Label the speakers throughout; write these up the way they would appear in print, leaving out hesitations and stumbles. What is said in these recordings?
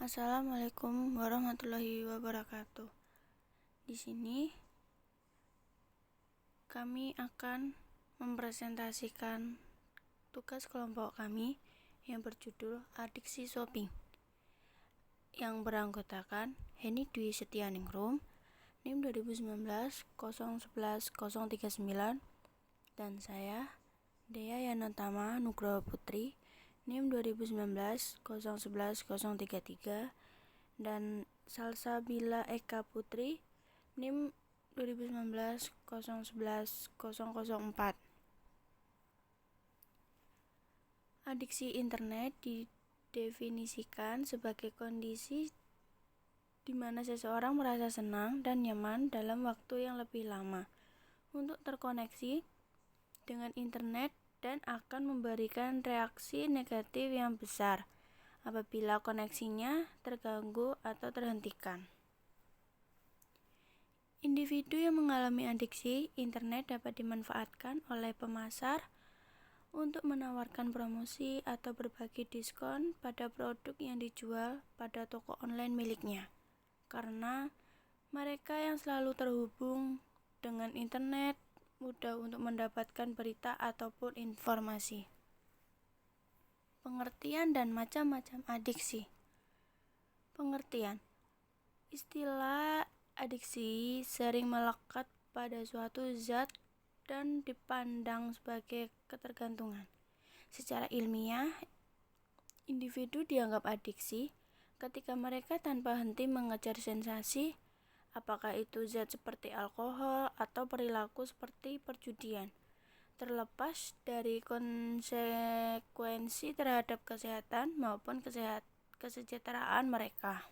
Speaker 1: Assalamualaikum warahmatullahi wabarakatuh. Di sini kami akan mempresentasikan tugas kelompok kami yang berjudul Adiksi Shopping, yang beranggotakan Heni Dwi Setianingrum, NIM 2019 011 039, dan saya Dea Yanotama Nugroho Putri, NIM 2019 011 033, dan Salsabila Eka Putri, NIM 2019 011 004. Adiksi internet didefinisikan sebagai kondisi di mana seseorang merasa senang dan nyaman dalam waktu yang lebih lama untuk terkoneksi dengan internet dan akan memberikan reaksi negatif yang besar apabila koneksinya terganggu atau terhentikan. Individu yang mengalami adiksi internet dapat dimanfaatkan oleh pemasar untuk menawarkan promosi atau berbagi diskon pada produk yang dijual pada toko online miliknya, karena mereka yang selalu terhubung dengan internet mudah untuk mendapatkan berita ataupun informasi. Pengertian dan macam-macam adiksi. Pengertian. Istilah adiksi sering melekat pada suatu zat dan dipandang sebagai ketergantungan. Secara ilmiah, individu dianggap adiksi ketika mereka tanpa henti mengejar sensasi, apakah itu zat seperti alkohol atau perilaku seperti perjudian, terlepas dari konsekuensi terhadap kesehatan maupun kesejahteraan mereka.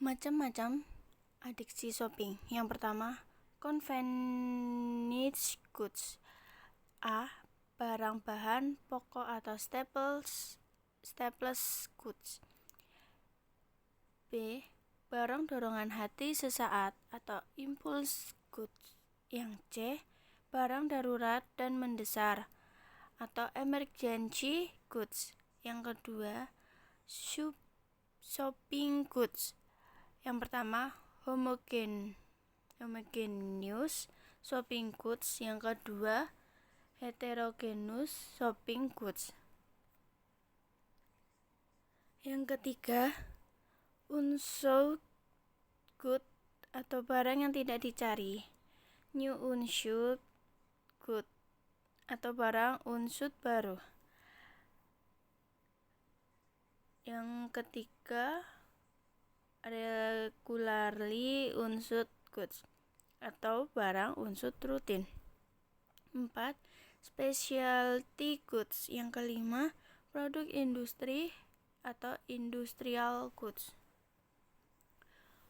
Speaker 1: Macam-macam adiksi shopping. Yang pertama, convenience goods. A. Barang bahan pokok atau staples goods. B. Barang dorongan hati sesaat atau impulse goods. Yang C. Barang darurat dan mendesak atau emergency goods. Yang kedua, shopping goods. Yang pertama, homogeneous shopping goods. Yang kedua, heterogeneous shopping goods. Yang ketiga, unsought good atau barang yang tidak dicari. New unsought good atau barang unsut baru. Yang ketiga, regularly unsut goods atau barang unsut rutin. 4. Specialty goods. Yang kelima, produk industri atau industrial goods.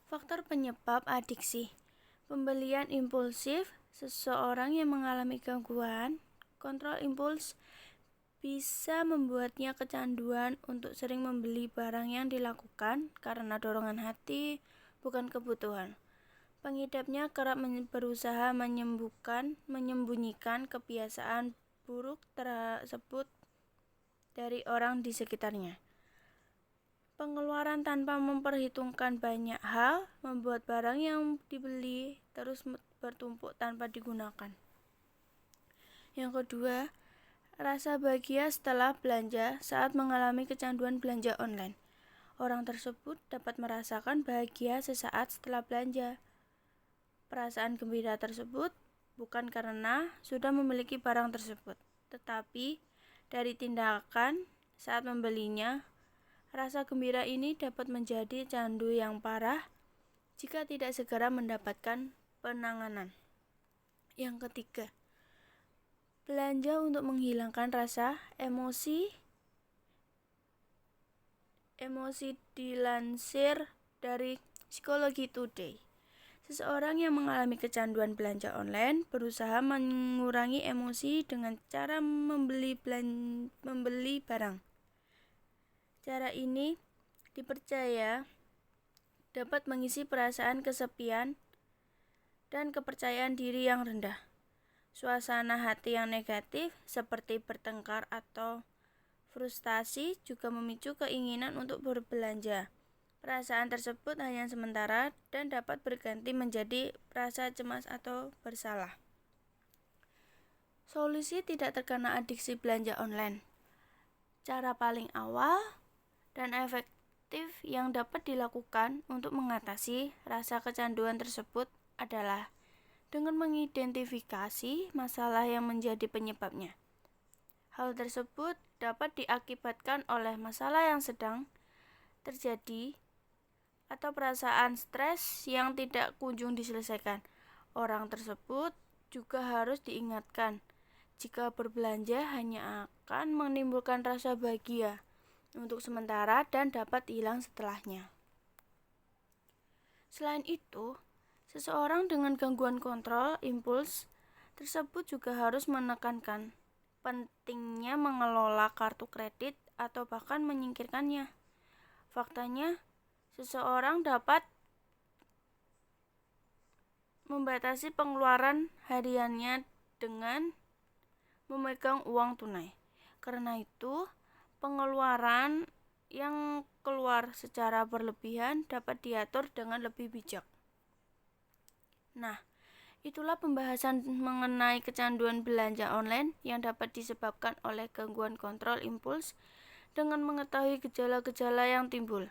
Speaker 1: Faktor penyebab adiksi. Pembelian impulsif. Seseorang yang mengalami gangguan kontrol impuls bisa membuatnya kecanduan untuk sering membeli barang yang dilakukan karena dorongan hati, bukan kebutuhan. Pengidapnya kerap berusaha menyembunyikan kebiasaan buruk tersebut dari orang di sekitarnya. Pengeluaran tanpa memperhitungkan banyak hal membuat barang yang dibeli terus bertumpuk tanpa digunakan. Yang kedua, rasa bahagia setelah belanja saat mengalami kecanduan belanja online. Orang tersebut dapat merasakan bahagia sesaat setelah belanja. Perasaan gembira tersebut bukan karena sudah memiliki barang tersebut, tetapi dari tindakan saat membelinya. Rasa gembira ini dapat menjadi candu yang parah jika tidak segera mendapatkan penanganan. Yang ketiga, belanja untuk menghilangkan rasa emosi dilansir dari Psychology Today. Seseorang yang mengalami kecanduan belanja online berusaha mengurangi emosi dengan cara membeli barang. Cara ini dipercaya dapat mengisi perasaan kesepian dan kepercayaan diri yang rendah. Suasana hati yang negatif seperti bertengkar atau Frustasi juga memicu keinginan untuk berbelanja. Perasaan tersebut hanya sementara dan dapat berganti menjadi rasa cemas atau bersalah. Solusi tidak terkena adiksi belanja online. Cara paling awal dan efektif yang dapat dilakukan untuk mengatasi rasa kecanduan tersebut adalah dengan mengidentifikasi masalah yang menjadi penyebabnya. Hal tersebut dapat diakibatkan oleh masalah yang sedang terjadi atau perasaan stres yang tidak kunjung diselesaikan. Orang tersebut juga harus diingatkan jika berbelanja hanya akan menimbulkan rasa bahagia untuk sementara dan dapat hilang setelahnya. Selain itu, seseorang dengan gangguan kontrol impuls tersebut juga harus menekankan pentingnya mengelola kartu kredit atau bahkan menyingkirkannya. Faktanya, seseorang dapat membatasi pengeluaran hariannya dengan memegang uang tunai. Karena itu, pengeluaran yang keluar secara berlebihan dapat diatur dengan lebih bijak. Nah, itulah pembahasan mengenai kecanduan belanja online yang dapat disebabkan oleh gangguan kontrol impuls. Dengan mengetahui gejala-gejala yang timbul,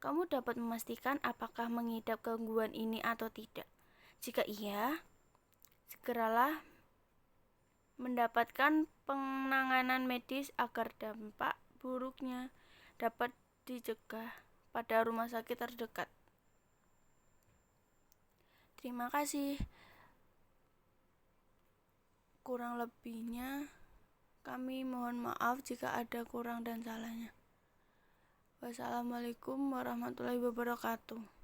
Speaker 1: kamu dapat memastikan apakah mengidap gangguan ini atau tidak. Jika iya, segeralah mendapatkan penanganan medis agar dampak buruknya dapat dicegah pada rumah sakit terdekat. Terima kasih. Kurang lebihnya kami mohon maaf jika ada kurang dan salahnya. Wassalamualaikum warahmatullahi wabarakatuh.